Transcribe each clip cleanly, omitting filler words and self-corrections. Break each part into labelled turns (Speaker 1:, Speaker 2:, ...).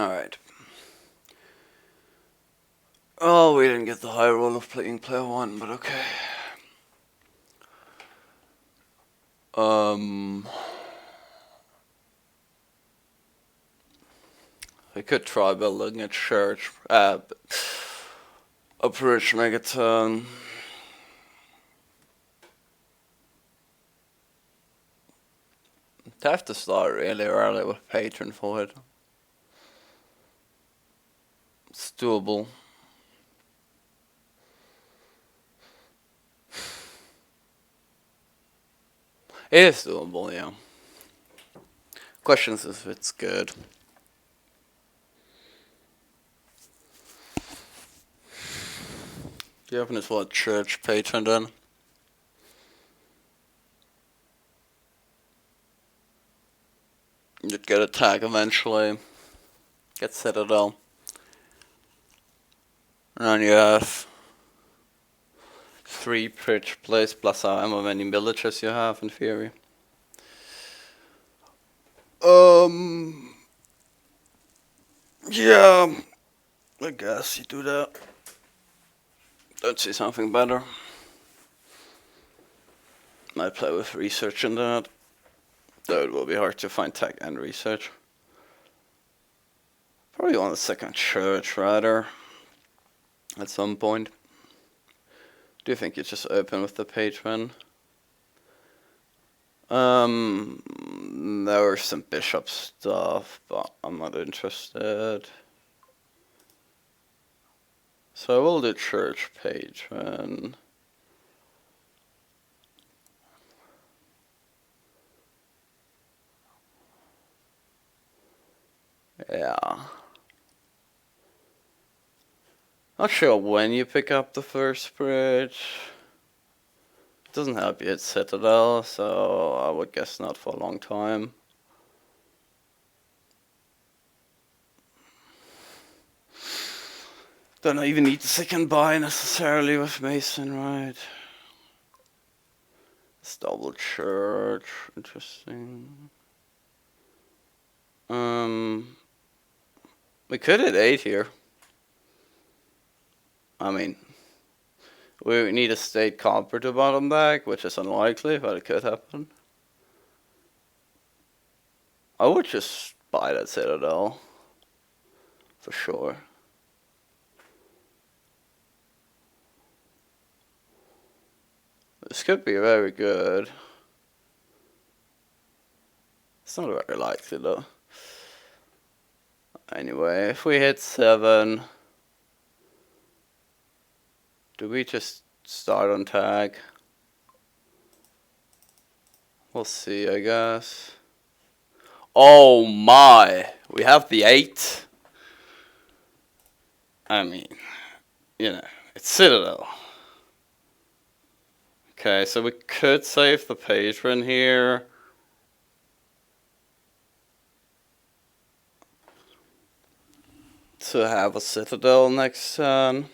Speaker 1: Alright. Oh, we didn't get the high roll of playing player 1, but okay. I could try building a church, a bridge megaton. I have to start really early with patron for it. It's doable. It is doable, yeah. Questions if it's good. Do you have this what church patron then? You'd get a tag eventually. Get Citadel. And then you have 3 bridge plays plus however many villages you have in theory. Yeah, I guess you do that. Don't see something better. Might play with research in that. Though it will be hard to find tech and research. Probably want a second church rather. At some point. Do you think you just open with the patron? There were some bishop stuff, but I'm not interested. So we'll do church patron. Yeah. Not sure when you pick up the first bridge. It doesn't help you hit Citadel, so I would guess not for a long time. Don't even need the second buy necessarily with Mason, right? It's double church, interesting. We could hit 8 here. I mean, we need a state copper to bottom back, which is unlikely, but it could happen. I would just buy that Citadel. For sure. This could be very good. It's not very likely though. Anyway, if we hit 7, do we just start on tag? We'll see, I guess. Oh my! We have the 8. I mean, you know, it's Citadel. Okay, so we could save the patron here. To have a Citadel next turn.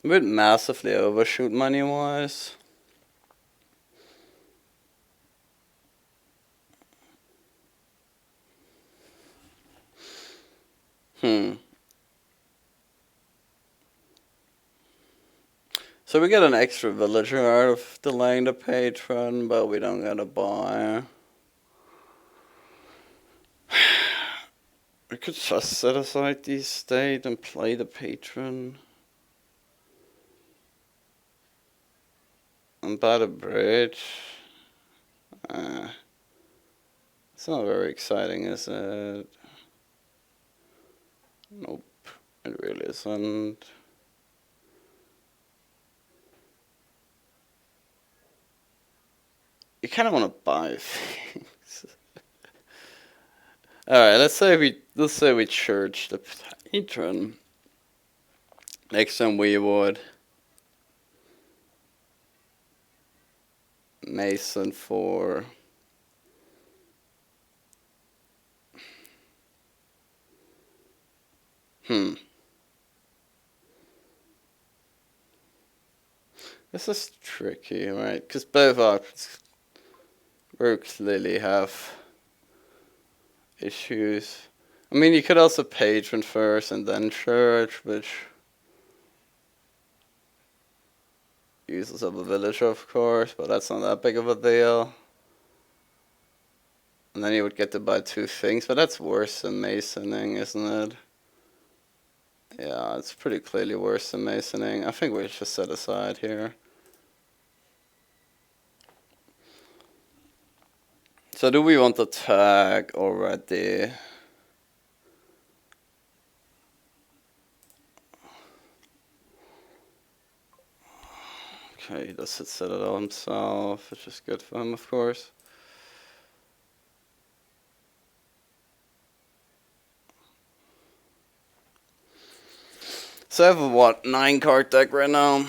Speaker 1: We'd massively overshoot money-wise. So we get an extra villager out of delaying the patron, but we don't get a buy. We could just set aside the estate and play the patron. And buy the bridge. It's not very exciting, is it? Nope, it really isn't. You kind of want to buy things. All right, let's say we church the patron. Next time we would Mason for This is tricky, right? Because both options very clearly have issues. I mean, you could also patron first and then church, which uses up a villager, of course, but that's not that big of a deal. And then you would get to buy 2 things, but that's worse than masoning, isn't it? Yeah, it's pretty clearly worse than masoning. I think we should set aside here. So do we want to tag already? Okay, he does set it all himself, which is good for him, of course. So I have a what, 9 card deck right now.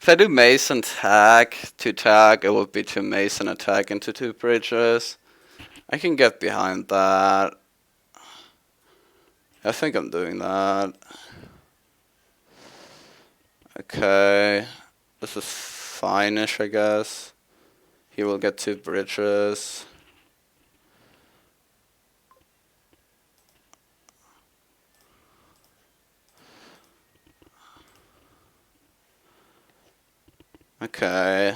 Speaker 1: If I do Mason tag to tag, it would be to Mason attack into 2 bridges. I can get behind that. I think I'm doing that. Okay. This is fine-ish, I guess. He will get 2 bridges. Okay.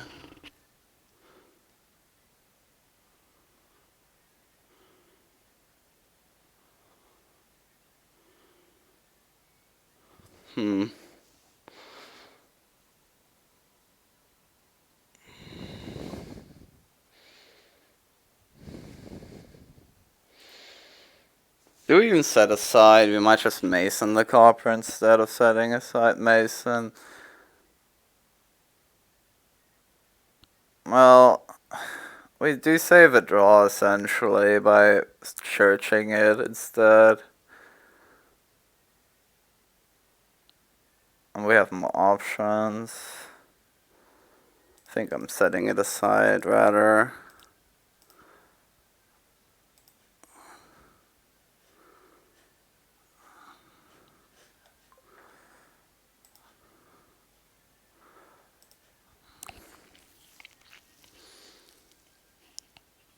Speaker 1: Hmm. Do we even set aside? We might just Mason the copper instead of setting aside Mason. Well, we do save a draw essentially by churching it instead. And we have more options. I think I'm setting it aside rather.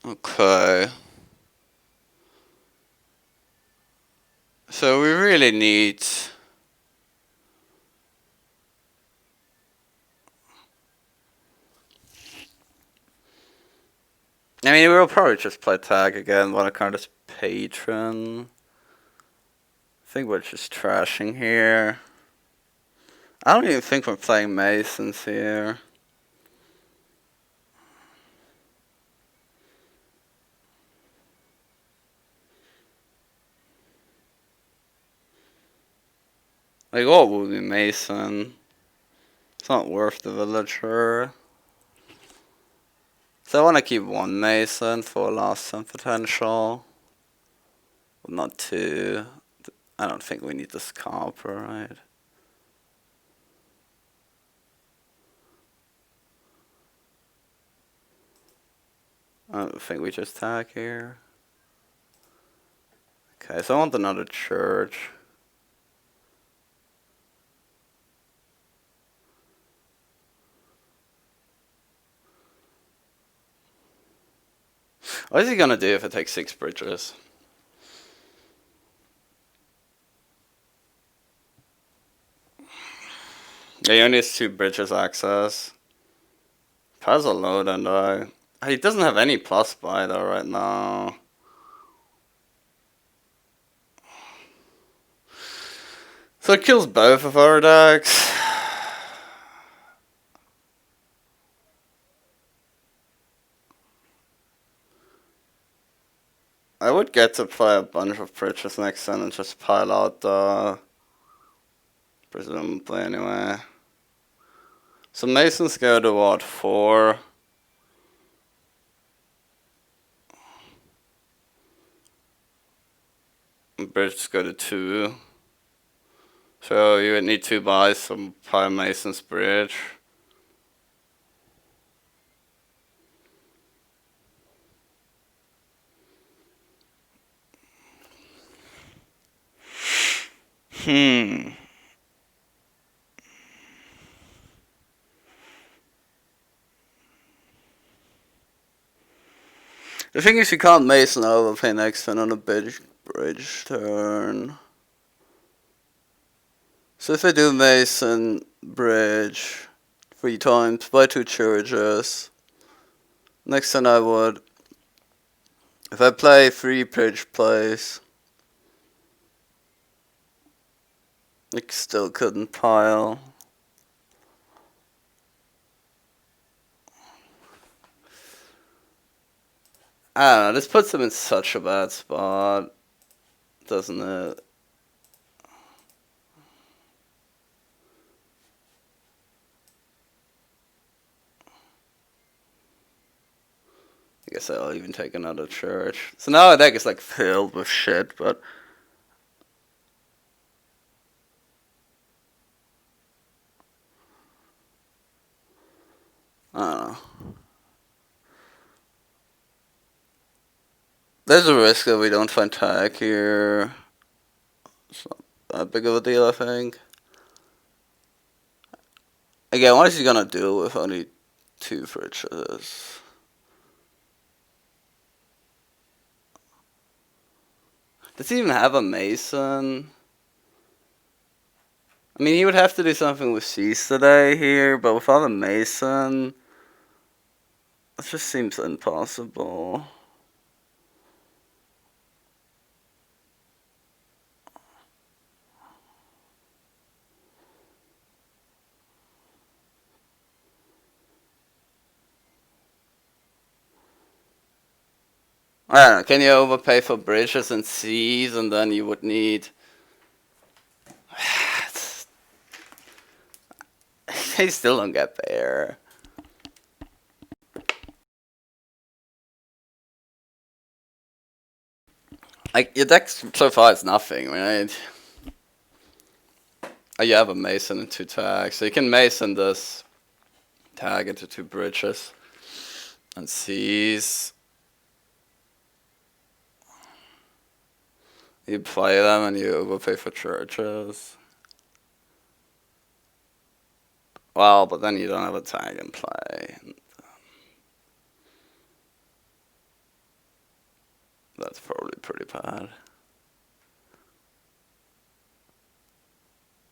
Speaker 1: Okay. So we really need... I mean, we'll probably just play tag again. Want to count as patron. I think we're just trashing here. I don't even think we're playing Masons here. Like, what would be Mason? It's not worth the villager. So I want to keep 1 Mason for last some potential. But not 2. I don't think we need this copper, right? I don't think we just tag here. Okay, so I want another church. What is he gonna do if I take 6 bridges? Yeah, he only has 2 bridges access. Puzzle load and he doesn't have any plus buy though right now. So it kills both of our decks. I would get to play a bunch of bridges next turn and just pile out the... presumably anyway. So Masons go to what, 4? Bridges go to 2. So you would need 2 buys from Pile Mason's bridge. The thing is, you can't Mason overplay next turn on a bridge turn. So if I do Mason bridge 3 times, buy 2 churches. Next turn I would, if I play 3 bridge plays, I still couldn't pile. I don't know, this puts him in such a bad spot, doesn't it? I guess I'll even take another church. So now our deck is like filled with shit, but I don't know. There's a risk that we don't find tag here. It's not that big of a deal, I think. Again, what is he gonna do with only 2 fridges? Does he even have a Mason? I mean, he would have to do something with C's today here, but without a Mason, it just seems impossible. I don't know, can you overpay for bridges and C's and then you would need... They still don't get there. Like, your deck so far is nothing, right? Oh, you have a Mason and 2 tags, so you can Mason this tag into 2 bridges and C's. You play them and you overpay for churches. Well, but then you don't have a tag in play. That's probably pretty bad.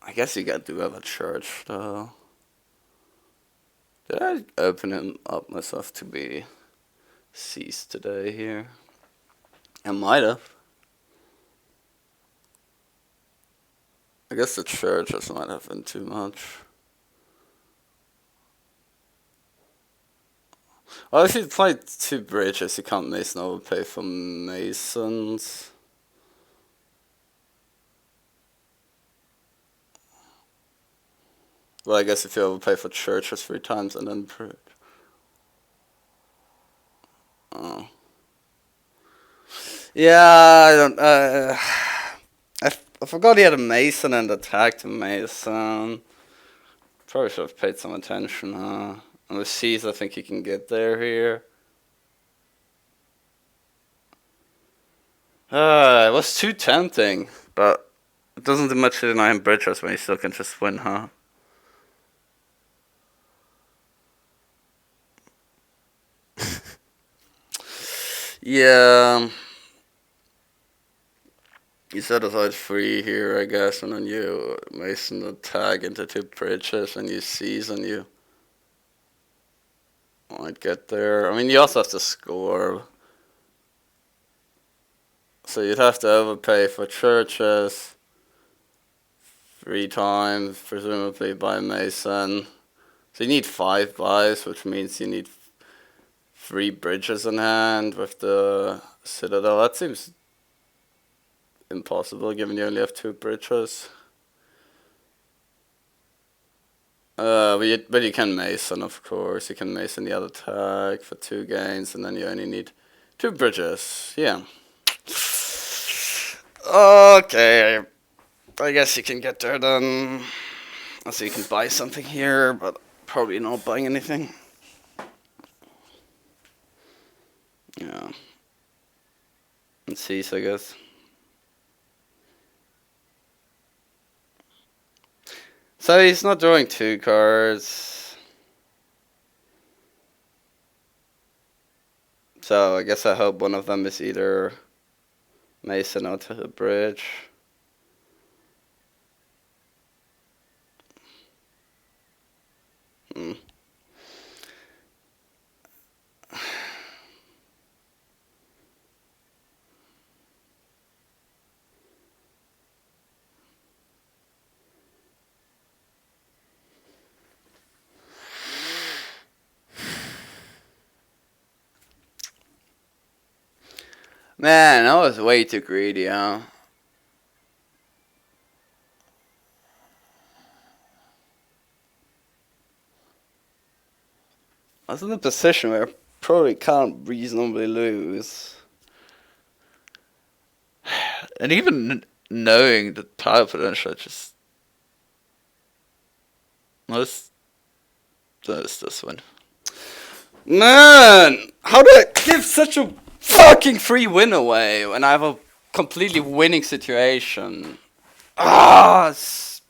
Speaker 1: I guess you do have a church though. Did I open him up myself to be seized today here? I might have. I guess the churches might have been too much. Well, if you play 2 bridges, you can't Mason overpay for Masons. Well, I guess if you overpay for churches 3 times and then bridge. Oh. Yeah, I don't. I forgot he had a Mason and attacked a Mason. Probably should have paid some attention, huh? And with C's, I think he can get there here. It was too tempting, but it doesn't do much to deny him bridges when he still can just win, huh? Yeah. You set aside 3 here, I guess, and then you Mason the tag into 2 bridges, and you seize, and you might get there. I mean, you also have to score. So you'd have to overpay for churches 3 times, presumably by Mason. So you need 5 buys, which means you need 3 bridges in hand with the Citadel. That seems impossible, given you only have 2 bridges. But you can Mason, of course. You can Mason the other tag for 2 gains, and then you only need 2 bridges. Yeah. Okay. I guess you can get there then. So you can buy something here, but probably not buying anything. Yeah. And C's, I guess. So he's not drawing 2 cards. So I guess I hope one of them is either Mason or to the bridge. Hmm. Man, I was way too greedy, huh? I was in a position where I probably can't reasonably lose. And even knowing the power potential, I just... Let's this one. Man! How do I give such a fucking free win away when I have a completely winning situation? Ah, it's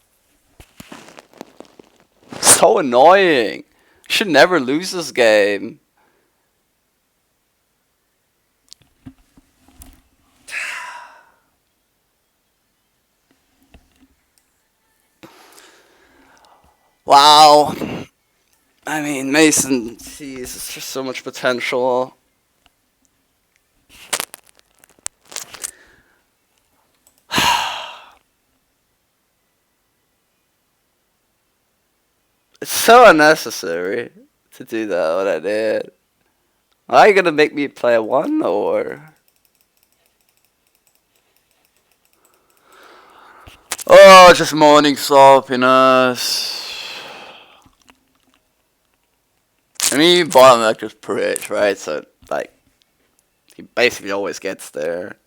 Speaker 1: so annoying. Should never lose this game. Wow. I mean, Mason, jeez, it's just so much potential. It's so unnecessary to do that, what I did. Are you gonna make me play a 1, or...? Oh, just morning sloppiness. I mean, you bottom like just bridge, right? So, like, he basically always gets there.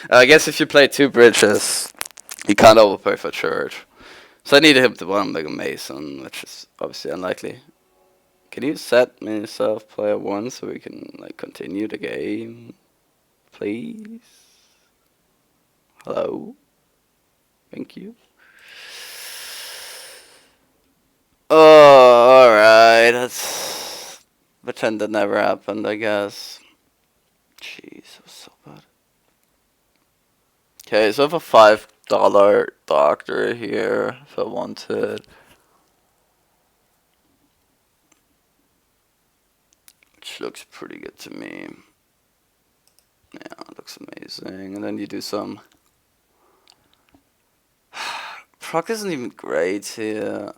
Speaker 1: I guess if you play 2 bridges, he can't overplay for church. So I needed him to bottom like a Mason, which is obviously unlikely. Can you set myself player 1 so we can, like, continue the game? Please? Hello? Thank you. Oh, alright. Let's pretend that never happened, I guess. Jeez, it was so bad. Okay, so I have a $5 doctor here if I wanted. Which looks pretty good to me. Yeah, it looks amazing. And then you do some... Proc isn't even great here.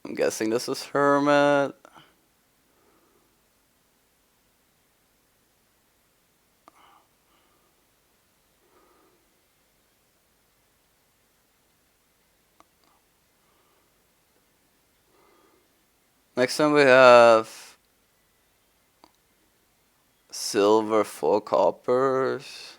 Speaker 1: I'm guessing this is Hermit. Next time we have silver 4 coppers.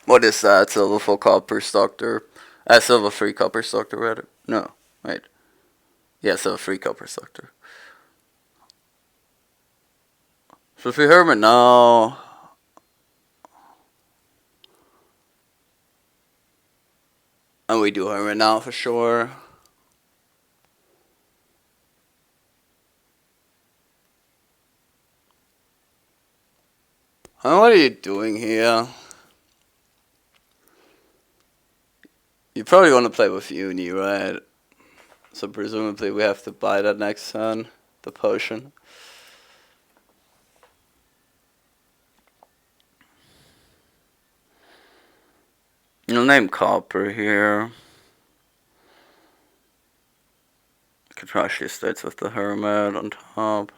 Speaker 1: What is that? Silver 4 coppers doctor. Silver 3 coppers doctor, rather. No, wait. Yeah, silver 3 coppers doctor. So if we Hermit now... And we do Hermit now for sure. What are you doing here? You probably want to play with Uni, right? So presumably we have to buy that next turn. The potion. You'll name Copper here. Could actually starts with the Hermit on top.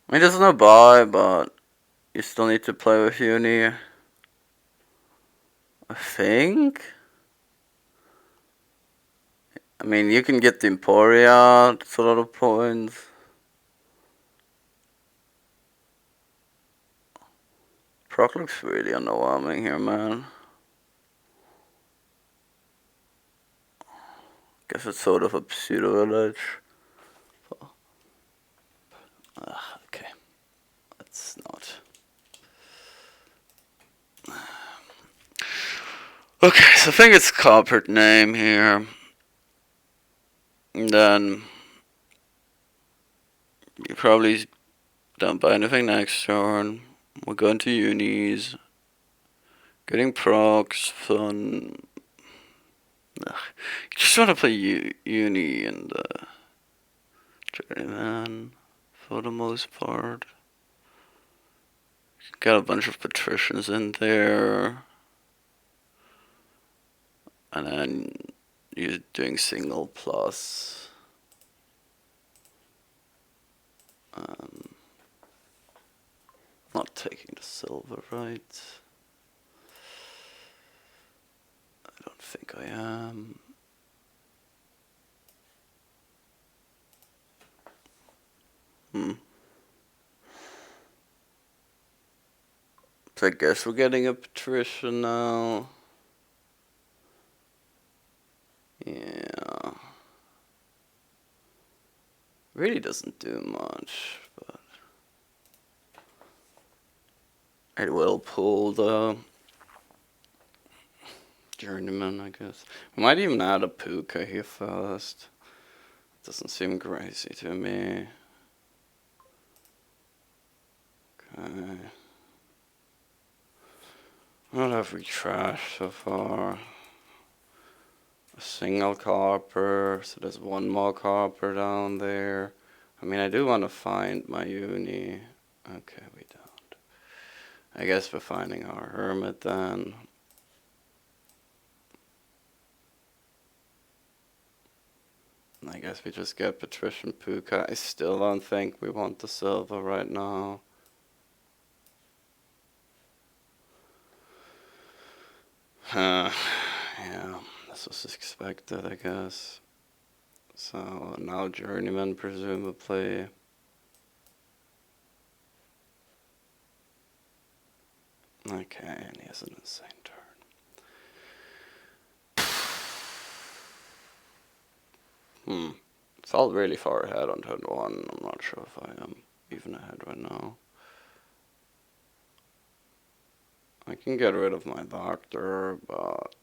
Speaker 1: I mean, there's no buy, but You still need to play with Uni, I think? I mean, you can get the Emporia, it's a lot of points. Proc looks really underwhelming here, man. Guess it's sort of a pseudo-village. Okay. Let's not. Okay, so I think it's corporate name here. And then you probably don't buy anything next turn. We're going to unis. Getting procs, fun. Ugh. You just want to play uni and journeyman for the most part. Got a bunch of patricians in there. And then you're doing single plus. Not taking the silver, right? I don't think I am. So I guess we're getting a patrician now. Yeah. Really doesn't do much, but it will pull the journeyman, I guess. We might even add a puka here first. Doesn't seem crazy to me. Okay. What have we trashed so far? A single copper, so there's one more copper down there. I mean, I do want to find my uni. Okay, we don't. I guess we're finding our hermit then. I guess we just get patrician puka. I still don't think we want the silver right now. Yeah, this was expected, I guess. So now journeyman presumably. Okay, and he has an insane turn. Felt really far ahead on turn 1. I'm not sure if I am even ahead right now. I can get rid of my doctor, but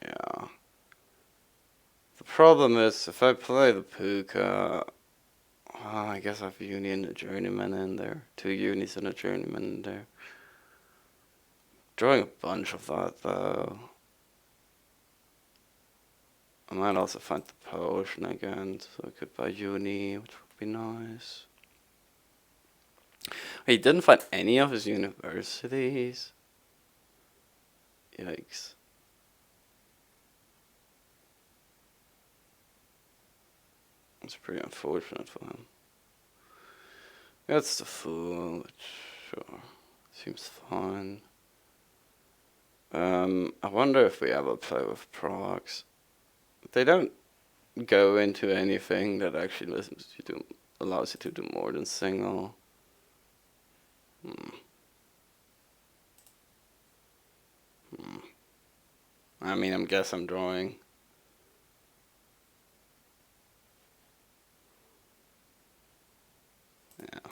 Speaker 1: yeah. The problem is if I play the puka, I guess I have a uni and a journeyman in there. 2 unis and a journeyman in there. Drawing a bunch of that though. I might also find the potion again, so I could buy uni, which would be nice. He didn't find any of his universities. Yikes. It's pretty unfortunate for him. That's the fool, which sure seems fine. I wonder if we ever play with procs. They don't go into anything that actually allows you to do more than single. I mean, I guess I'm drawing. Yeah.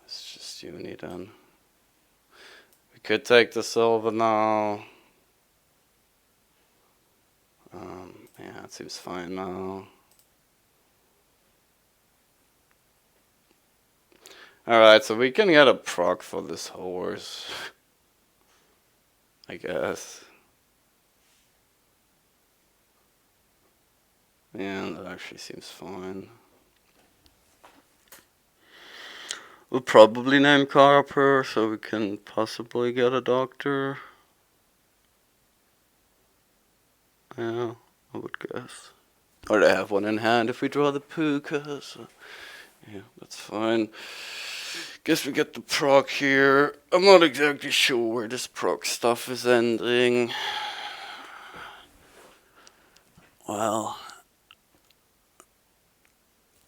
Speaker 1: It's just uni then. We could take the silver now. Yeah, it seems fine now. Alright, so we can get a proc for this horse. I guess. Yeah, that actually seems fine. We'll probably name Carper so we can possibly get a doctor. Yeah, I would guess. Or they have one in hand if we draw the puka, so yeah, that's fine. Guess we get the proc here. I'm not exactly sure where this proc stuff is ending. Well,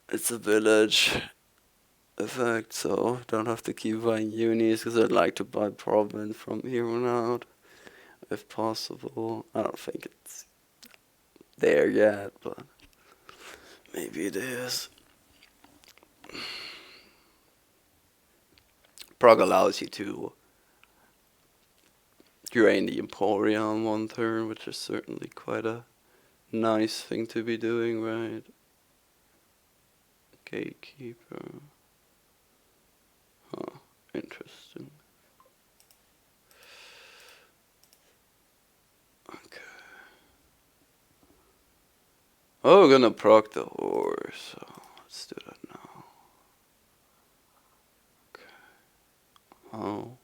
Speaker 1: it's a village effect, so don't have to keep buying unis because I'd like to buy province from here on out, if possible. I don't think it's there yet, but maybe it is. Prague allows you to drain the Emporium one turn, which is certainly quite a nice thing to be doing, right? Gatekeeper. Huh, interesting. Okay. Oh, we're gonna proc the horse, so let's do that now. Okay. Oh.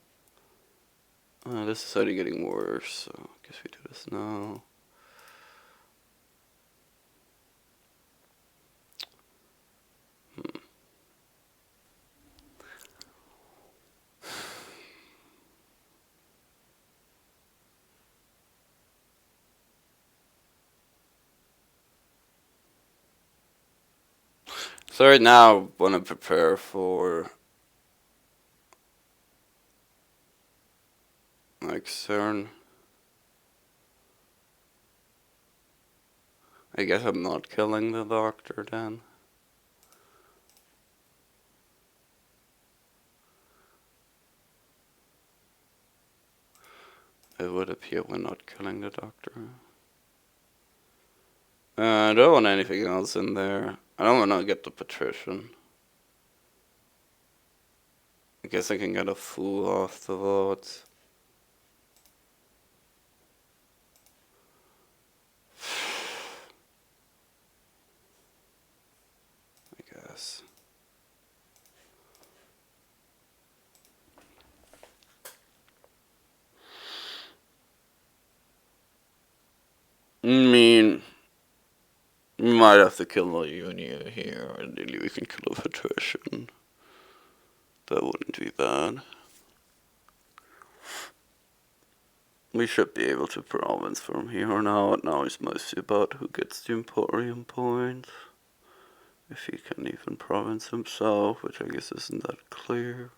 Speaker 1: This is already getting worse, so I guess we do this now. So right now, I want to prepare for like CERN. I guess I'm not killing the doctor then. It would appear we're not killing the doctor. I don't want anything else in there. I don't want to get the patrician. I guess I can get a fool off the votes. I guess. I mean, we might have to kill a Unia here, and then we can kill a patrician. That wouldn't be bad. We should be able to province from here on out. Now it's mostly about who gets the Emporium points. If he can even province himself, which I guess isn't that clear.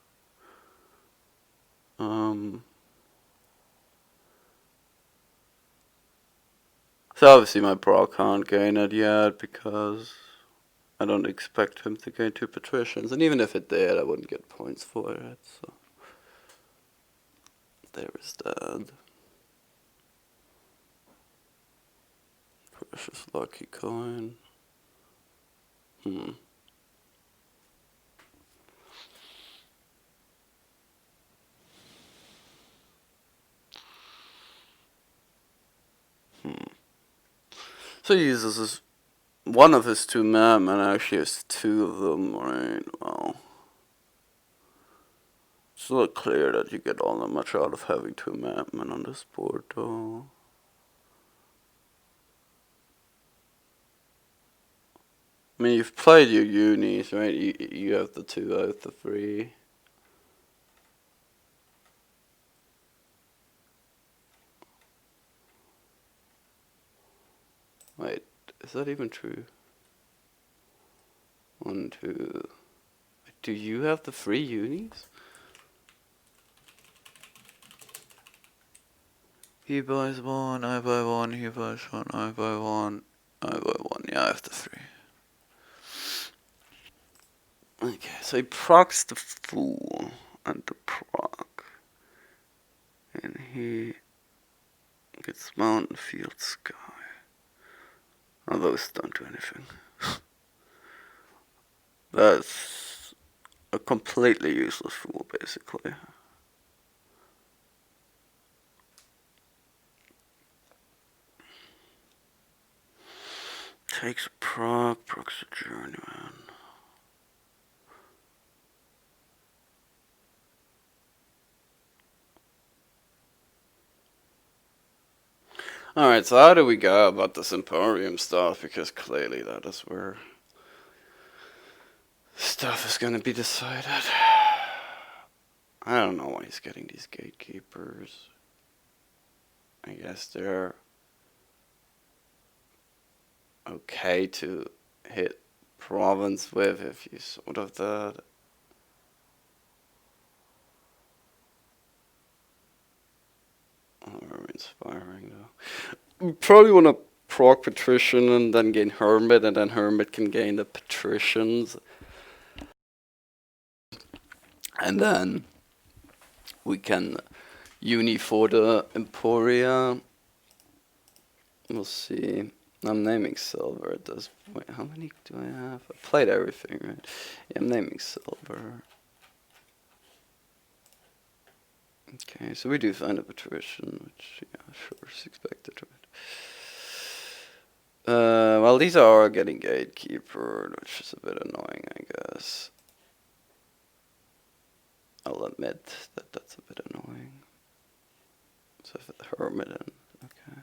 Speaker 1: So obviously my bro can't gain it yet because I don't expect him to gain 2 patricians, and even if it did, I wouldn't get points for it, so there is that. Precious lucky coin. So he uses one of his 2 men, and actually has 2 of them, right? Well, it's not clear that you get all that much out of having 2 men on this board, though. I mean, you've played your unis, right? You have the 2 out of the 3. Wait, is that even true? 1, 2. Do you have the 3 unis? He buys 1, I buy 1, he buys 1, I buy 1, I buy 1. Yeah, I have the 3. Okay, so he procs the fool and the proc. And he gets mountain, field, sky. Oh, those don't do anything. That's a completely useless fool, basically. Takes a proc, procs a journeyman. Alright, so how do we go about this Emporium stuff? Because clearly that is where stuff is going to be decided. I don't know why he's getting these gatekeepers. I guess they're okay to hit province with if you sort of that. Oh, very inspiring though. You probably want to proc patrician and then gain hermit, and then hermit can gain the patricians, and then we can uni for the Emporia. We'll see. I'm naming silver at this point. How many do I have? I played everything, right? Yeah, I'm naming silver. Okay, so we do find a patrician, which, yeah, sure, is expected, right? Well, these are getting gatekeeper, which is a bit annoying, I guess. I'll admit that that's a bit annoying. So if the hermit and okay.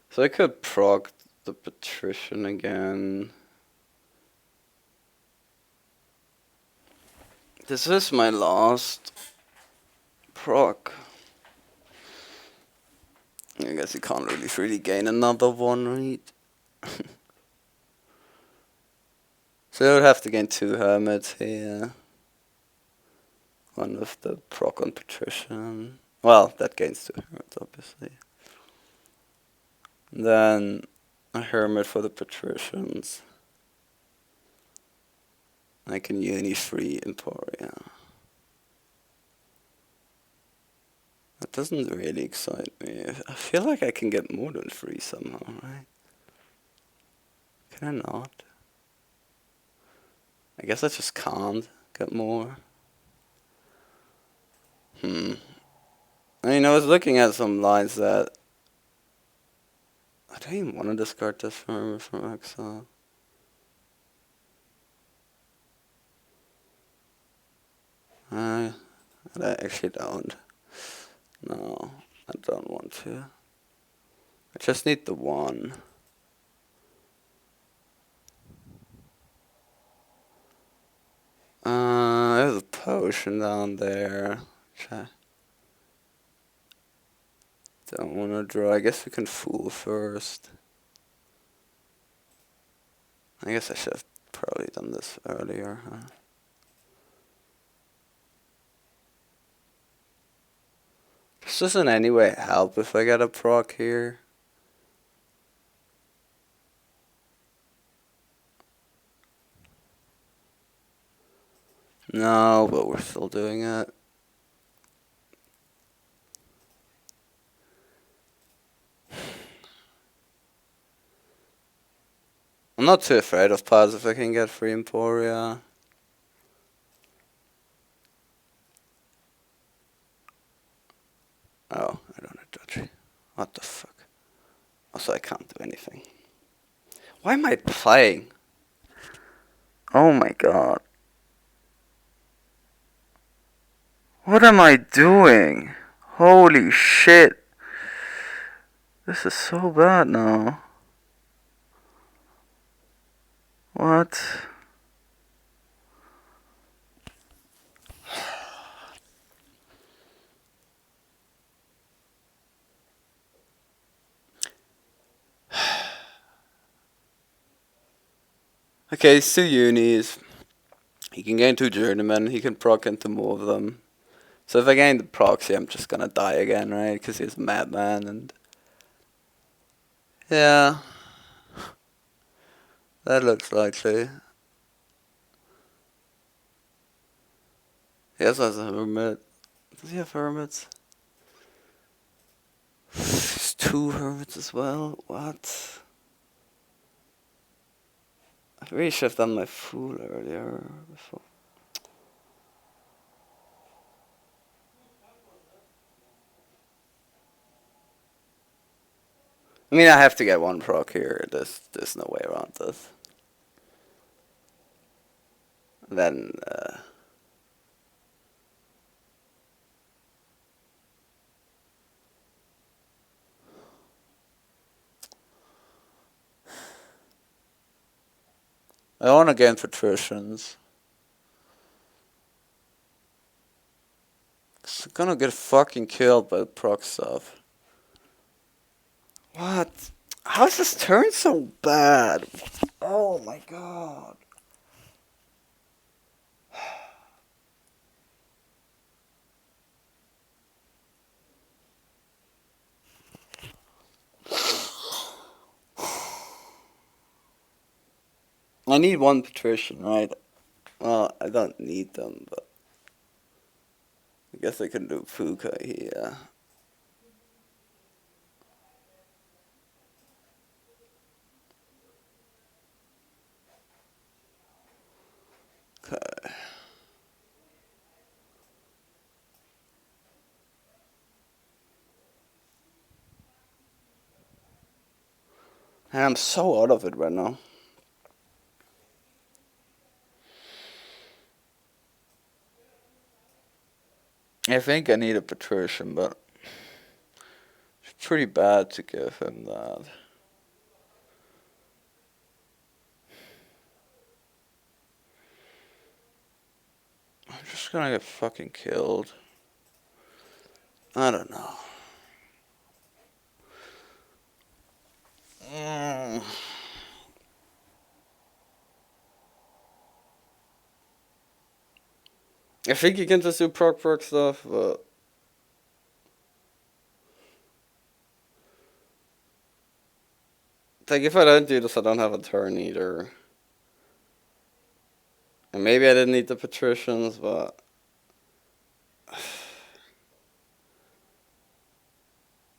Speaker 1: So I could proc the patrician again. This is my last proc. I guess you can't really gain another one, right? So I would have to gain 2 hermits here. One with the proc on patrician. Well, that gains 2 hermits, obviously. And then a hermit for the patricians. I can uni free Emporia. That doesn't really excite me. I feel like I can get more than 3 somehow, right? Can I not? I guess I just can't get more. I mean, I was looking at some lines that I don't even want to discard this from exile. I actually don't. No, I don't want to. I just need the 1. There's a potion down there. Which I don't want to draw. I guess we can fool first. I guess I should have probably done this earlier, huh? This doesn't in any way help if I get a proc here. No, but we're still doing it. I'm not too afraid of pads if I can get free Emporia. Oh, I don't have dodgy. What the fuck? Also, I can't do anything. Why am I playing? Oh my god. What am I doing? Holy shit. This is so bad now. What? Okay, it's 2 unis. He can gain 2 journeymen. He can proc into more of them. So if I gain the proxy, I'm just gonna die again, right? Because he's a madman and... Yeah. That looks likely. He also has a hermit. Does he have hermits? He's 2 hermits as well? What? I really should have done my fool earlier. Before. I mean, I have to get 1 proc here. There's no way around this. Then, I want to gain patricians. I'm gonna get fucking killed by the proc stuff. What? How's this turn so bad? Oh my god. I need one patrician, right? Well, I don't need them, but I guess I can do Fuka here. Okay. And I'm so out of it right now. I think I need a patrician, but it's pretty bad to give him that. I'm just gonna get fucking killed. I don't know. I think you can just do proc stuff, but like if I don't do this, I don't have a turn either. And maybe I didn't need the patricians, but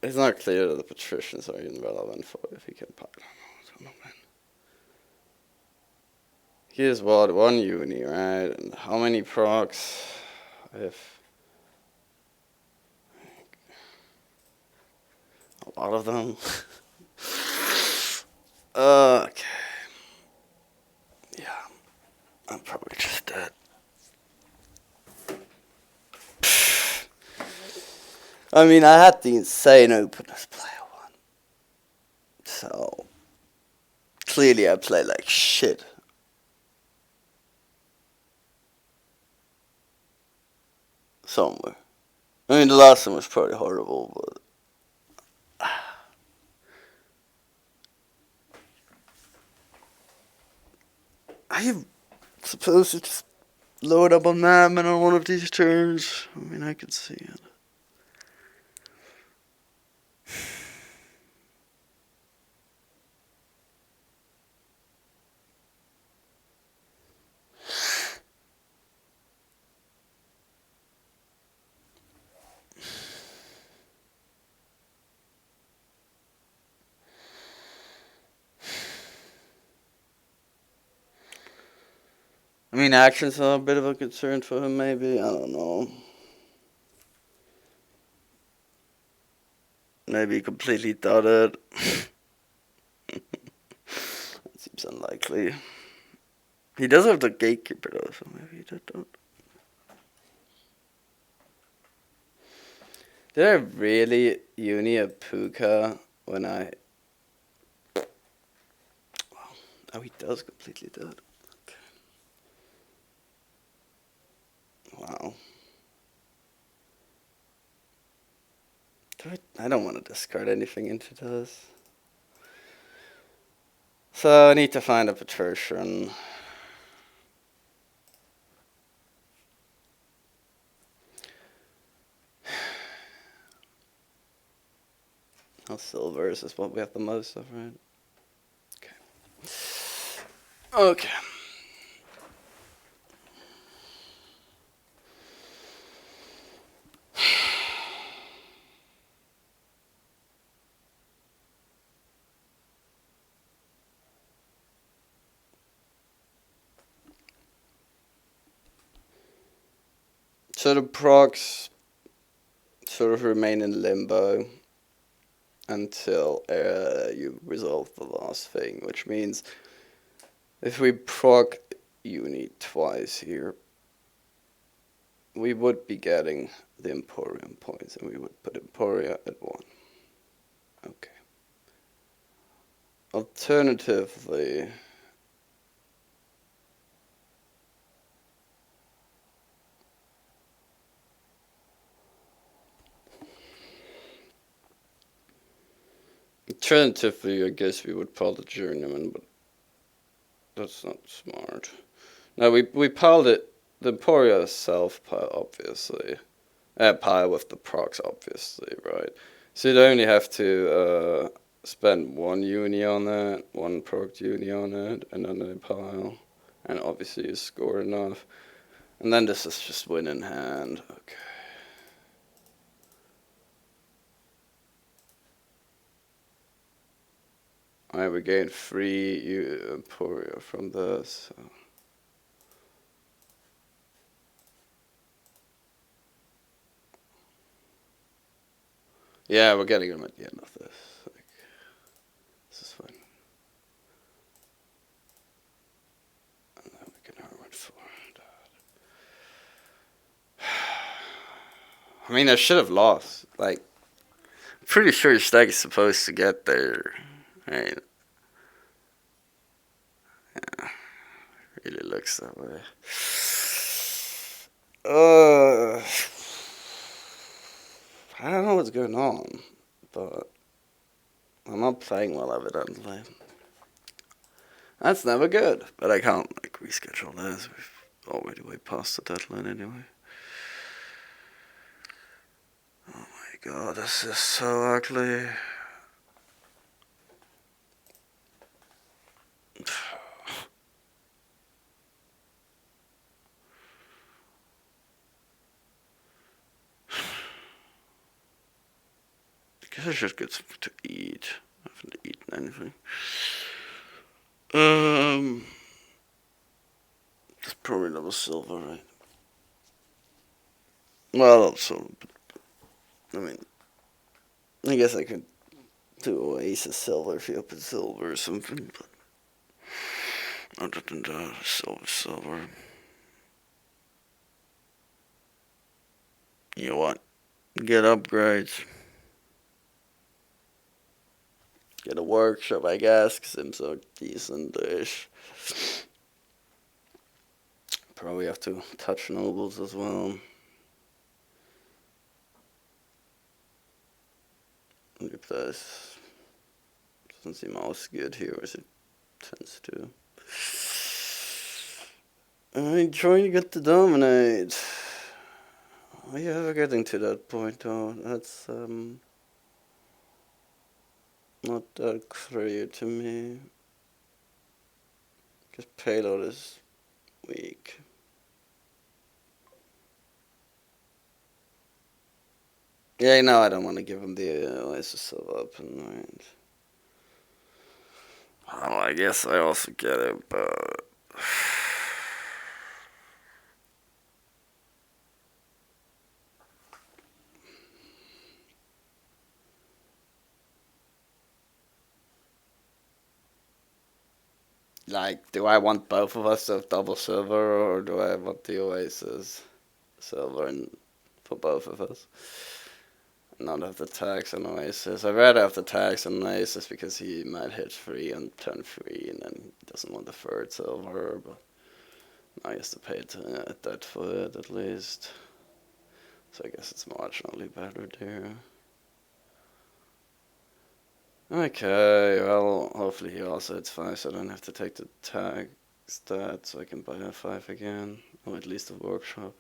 Speaker 1: it's not clear that the patricians are even relevant for if he can pile. I don't know, man. Here's what, one uni, right? And how many procs? If a lot of them. Okay. Yeah, I'm probably just dead. I mean, I had the insane openness player one. So, clearly I play like shit. Somewhere. I mean, the last one was probably horrible, but I am supposed to just load up on Madman on one of these turns. I mean, I could see it. I mean, actions are a bit of a concern for him, maybe. I don't know. Maybe completely dotted. That seems unlikely. He does have the gatekeeper though, so maybe he don't. Did I really uni a Puka when I... Oh, he does completely dead. Okay. Wow. I don't want to discard anything into this. So I need to find a patrician. Now silvers is what we have the most of, right? Okay. Okay. So the procs sort of remain in limbo until you resolve the last thing, which means if we proc uni twice here, we would be getting the Emporium points, and we would put Emporia at 1. Okay. Alternatively, Alternatively, I guess we would pull the journeyman, but that's not smart. Now we piled it. The Emporia self pile, obviously. Pile with the procs, obviously, right? So you'd only have to spend one uni on it, one proc uni on it, and then they pile. And obviously you score enough. And then this is just win in hand. Okay. Alright, we gain 3 Emporia from this. So. Yeah, we're getting them at the end of this. Like, this is fine. And then we can Hermit for that. I mean, I should have lost. Like, I'm pretty sure your stack is supposed to get there. Right? Yeah, really looks that way. I don't know what's going on, but I'm not playing well, evidently. That's never good, but I can't like reschedule this. We've already way past the deadline anyway. Oh my god, this is so ugly. I guess I should get something to eat. I haven't eaten anything. It's probably double silver, right? Well, also, I mean, I guess I could do a ace of silver if you open silver or something, but other than that, silver. You know what? Get upgrades. Get a workshop, I guess, because I'm so decent-ish. Probably have to touch nobles as well. If this doesn't seem as good here as it tends to. I'm trying to get to dominate. Are you ever getting to that point though? That's not that clear to me. Because payload is weak. Yeah, no, I don't want to give him the Oasis of open, right? Well, I guess I also get it, but... Like, do I want both of us to have double silver, or do I want the Oasis silver and for both of us? Not have the tax on Oasis. I'd rather have the tax on Oasis because he might hit 3 on turn 3 and then he doesn't want the third silver, but now he has to pay that for it at least. So I guess it's marginally better there. Okay, well, hopefully he also hits 5 so I don't have to take the tag stat so I can buy a 5 again, or at least a workshop.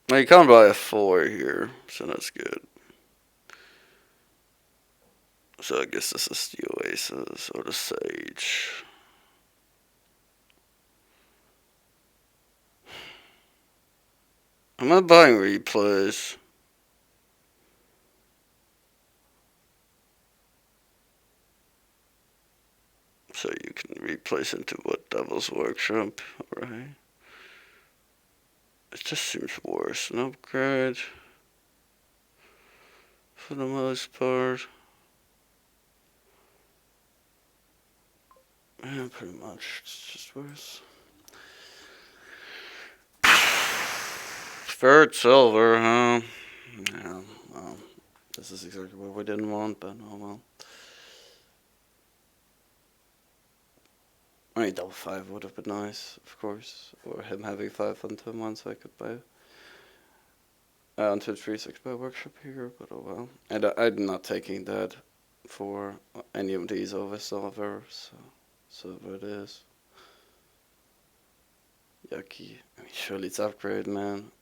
Speaker 1: Well, you can't buy a 4 here, so that's good. So I guess this is the Oasis or the Sage. I'm not buying replays. So you can replace into what Devil's Workshop, right? It just seems worse. An upgrade. For the most part. Yeah, pretty much. It's just worse. Third silver, huh? Yeah, well, this is exactly what we didn't want, but oh well. I mean, double 5 would have been nice, of course. Or him having 5 on turn 1 so I could buy onto 3-6 by workshop here, but oh well. And I'm not taking that for any of these oversolvers, so it is. Yucky. I mean, surely it's upgrade, man.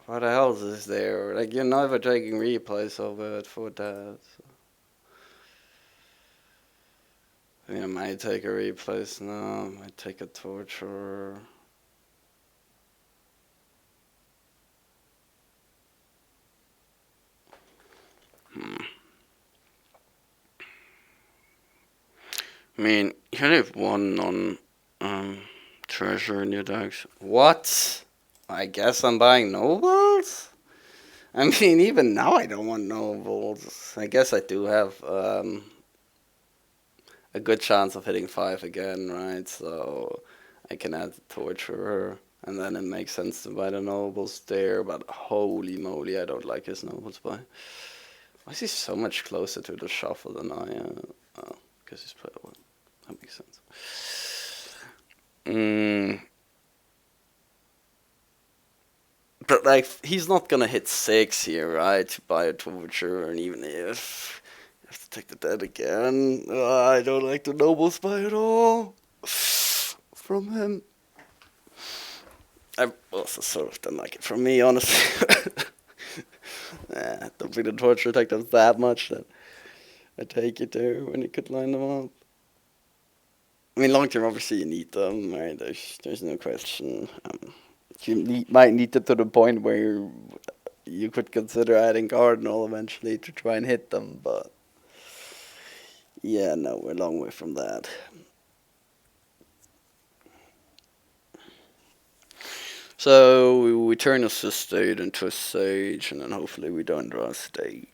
Speaker 1: What the hell is there? Like, you're never taking replays over it for that. So. I mean, I might take a replace now, I might take a torture. I mean, you only have one treasure in your decks. What? I guess I'm buying nobles? I mean, even now I don't want nobles. I guess I do have a good chance of hitting 5 again, right? So I can add the torturer, and then it makes sense to buy the nobles there, but holy moly, I don't like his nobles buy. Why is he so much closer to the shuffle than I am? Oh, because he's played one. That makes sense. But like, he's not gonna hit 6 here, right? To buy a torture, and even if you have to take the dead again, I don't like the nobles buy at all from him. I also sort of don't like it from me, honestly. Don't think the torture attack does that much that I take it there when you could line them up. I mean, long term, obviously, you need them, right? There's no question. You might need it to the point where you could consider adding Cardinal eventually to try and hit them, but yeah, no, we're a long way from that. So we turn a state into a sage, and then hopefully we don't draw a state.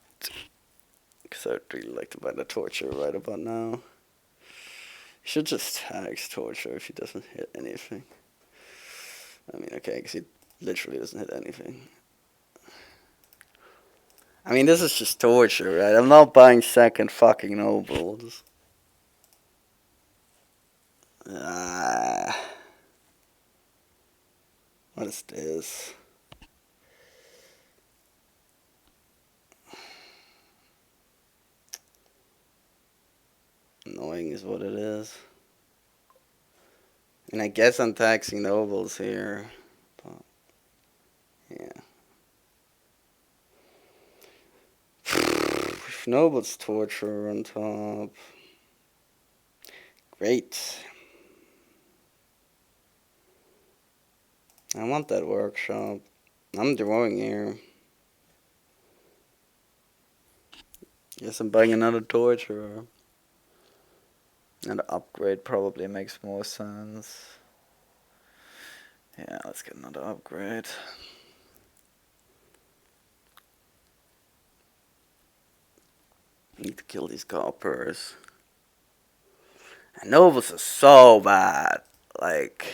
Speaker 1: Because I'd really like to buy the torture right about now. He should just tax torture if he doesn't hit anything. I mean, okay, because he literally doesn't hit anything. I mean, this is just torture, right? I'm not buying second fucking nobles. What is this? Annoying is what it is. And I guess I'm taxing nobles here. But, yeah. Nobles torture on top. Great. I want that workshop. I'm drawing here. Guess I'm buying another torture. Another upgrade probably makes more sense. Yeah, let's get another upgrade. Need to kill these coppers. And nobles are so bad. Like,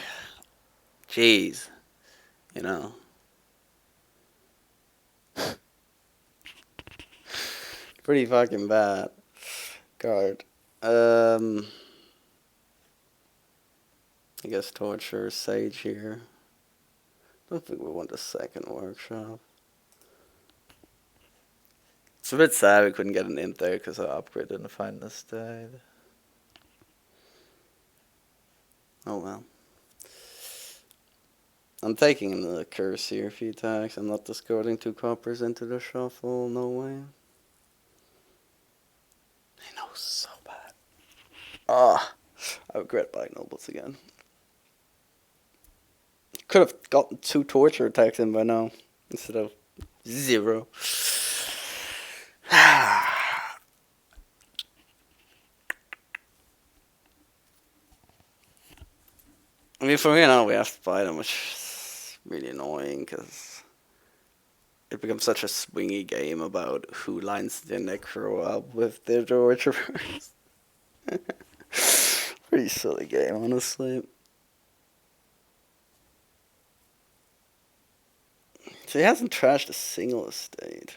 Speaker 1: jeez. You know. Pretty fucking bad card. I guess torture sage here. Don't think we want a second workshop. It's a bit sad we couldn't get an imp there because I upgraded in the final state. Oh well. I'm taking the curse here if he attacks. I'm not discarding 2 coppers into the shuffle. No way. I know, so bad. I regret buying nobles again. Could have gotten 2 torture attacks in by now instead of 0. I mean, for me now we have to buy them, which is really annoying because it becomes such a swingy game about who lines their necro up with their torturers. Pretty silly game, honestly. So he hasn't trashed a single estate.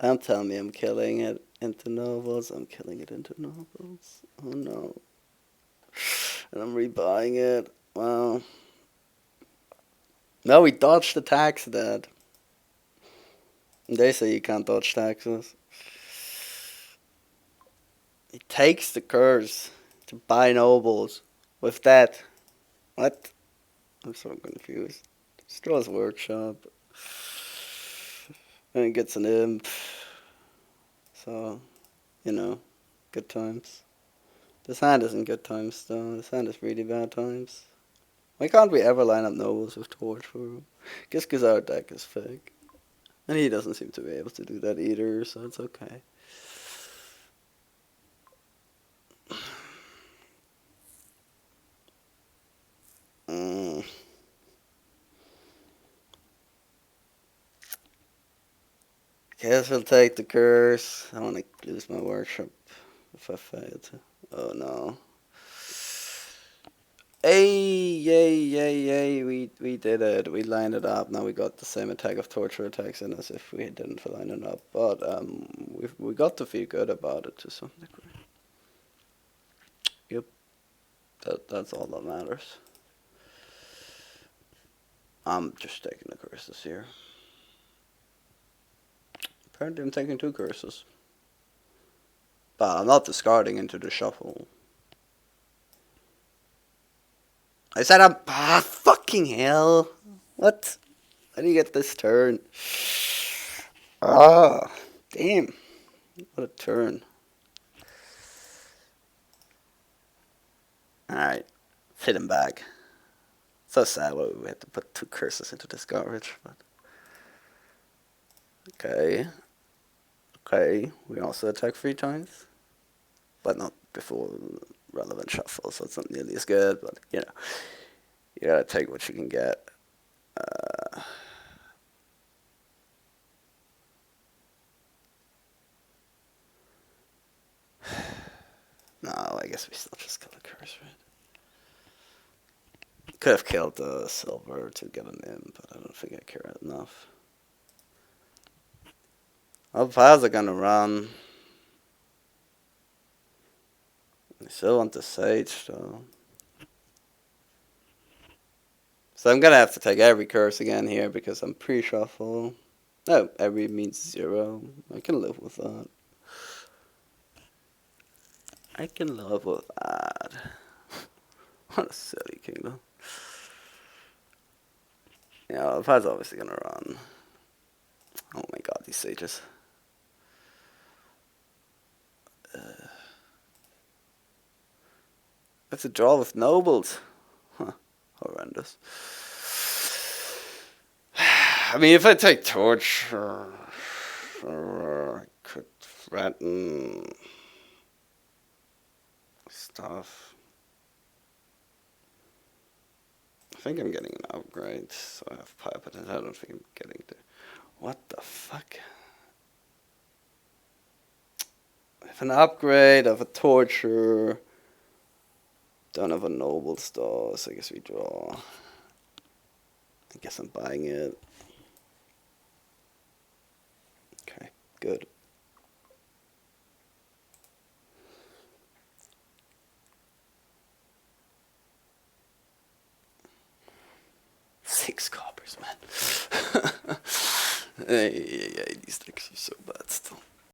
Speaker 1: Don't tell me I'm killing it into nobles. I'm killing it into nobles. Oh no. And I'm rebuying it. Wow. No, we dodged the tax, Dad. They say you can't dodge taxes. It takes the curse to buy nobles. With that. What? I'm so confused. Straw's workshop. And it gets an imp. So, you know, good times. This hand isn't good times though. This hand is really bad times. Why can't we ever line up nobles with torch for him? Just because our deck is fake. And he doesn't seem to be able to do that either, so it's okay. Mm. Guess we'll take the curse. I don't want to lose my workshop if I fail to. Oh no. Hey, yay, yay, yay, we did it. We lined it up. Now we got the same attack of torture attacks in as if we didn't line it up. But we got to feel good about it to some degree. Yep. That's all that matters. I'm just taking the curses here. Apparently I'm taking 2 curses. But I'm not discarding into the shuffle. I said I'm... Ah, fucking hell. What? How do you get this turn? Ah, damn. What a turn. Alright. Hit him back. So sad why we had to put 2 curses into this garbage. But okay. Okay. We also attack 3 times. But not before relevant shuffle, so it's not nearly as good. But, you know. You gotta take what you can get. No, I guess we still just kill the curse, right? Could have killed the silver to get an imp, but I don't think I care enough. How fast are gonna run? I still want the sage, though. So I'm gonna have to take every curse again here because I'm pre-shuffle. No, every means 0. I can live with that. I can live with that. What a silly kingdom. Yeah, the fire's obviously gonna run. Oh my god, these sages. That's a draw with nobles. Huh. Horrendous. I mean, if I take torch, I could threaten stuff. I think I'm getting an upgrade, so I have pipe, but I don't think I'm getting the... What the fuck? I have an upgrade, I have a torture. Don't have a noble store, so I guess we draw. I guess I'm buying it. Okay, good. $6 coppers, man. Hey.